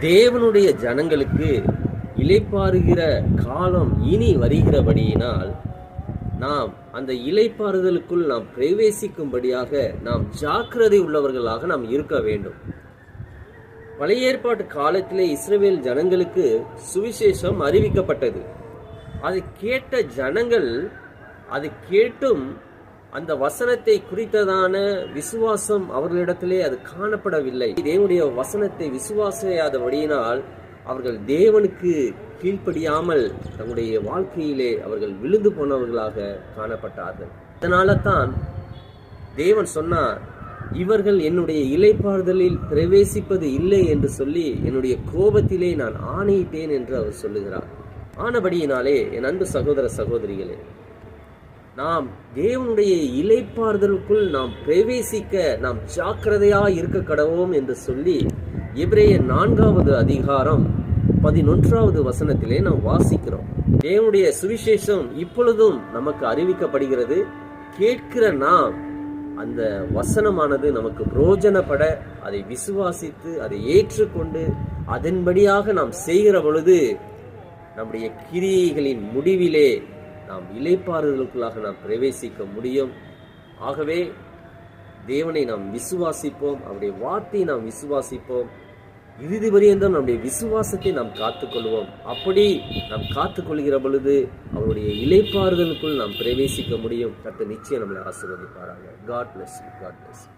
தேவனுடைய ஜனங்களுக்கு இளைப்பாறுகிற காலம் இனி வருகிறபடியினால் நாம் அந்த இளைப்பாறுதலுக்குள் நாம் பிரவேசிக்கும்படியாக நாம் ஜாக்கிரதை உள்ளவர்களாக நாம் இருக்க வேண்டும். பழைய ஏற்பாட்டு காலத்திலே இஸ்ரவேல் ஜனங்களுக்கு சுவிசேஷம் அறிவிக்கப்பட்டது. அதை கேட்ட ஜனங்கள் அதை கேட்டும் அந்த வசனத்தை குறித்ததான விசுவாசம் அவர்களிடத்திலே அது காணப்படவில்லை. தேவனுடைய வசனத்தை விசுவாசியாதபடியினால் அவர்கள் தேவனுக்கு கீழ்ப்படியாமல் தங்களுடைய வாழ்க்கையிலே அவர்கள் விழுந்து போனவர்களாக காணப்பட்டார்கள். அதனால தான் தேவன் சொன்னார், இவர்கள் என்னுடைய இளைப்பாறுதலில் பிரவேசிப்பது இல்லை என்று சொல்லி என்னுடைய கோபத்திலே நான் ஆணையிட்டேன் என்று அவர் சொல்லுகிறார். ஆனபடியினாலே என் அன்பு சகோதர சகோதரிகளே, நாம் தேவனுடைய இளைப்பாறுதலுக்குள் நாம் பிரவேசிக்க நாம் ஜாக்கிரதையாக இருக்க கடவோம் என்று சொல்லி எபிரேயர் 4வது அதிகாரம் 11வது வசனத்திலே நாம் வாசிக்கிறோம். தேவனுடைய சுவிசேஷம் இப்பொழுதும் நமக்கு அறிவிக்கப்படுகிறது. கேட்கிற நாம் அந்த வசனமானது நமக்கு பிரயோஜனப்பட அதை விசுவாசித்து அதை ஏற்றுக்கொண்டு அதன்படியாக நாம் செய்கிற பொழுது நம்முடைய கிரியைகளின் முடிவிலே நாம் இளைப்பாறுதலுக்குள்ளாக நாம் பிரவேசிக்க முடியும். ஆகவே தேவனை நாம் விசுவாசிப்போம், அவருடைய வார்த்தையை நாம் விசுவாசிப்போம். இறுதி பரியந்தம் நம்முடைய விசுவாசத்தை நாம் காத்துக்கொள்வோம். அப்படி நாம் காத்துக்கொள்கிற பொழுது அவருடைய இளைப்பாறுதலுக்குள் நாம் பிரவேசிக்க முடியும். கர்த்தர் நிச்சயம் நம்மளை ஆசீர்வதிப்பாராக. God bless you. God bless you.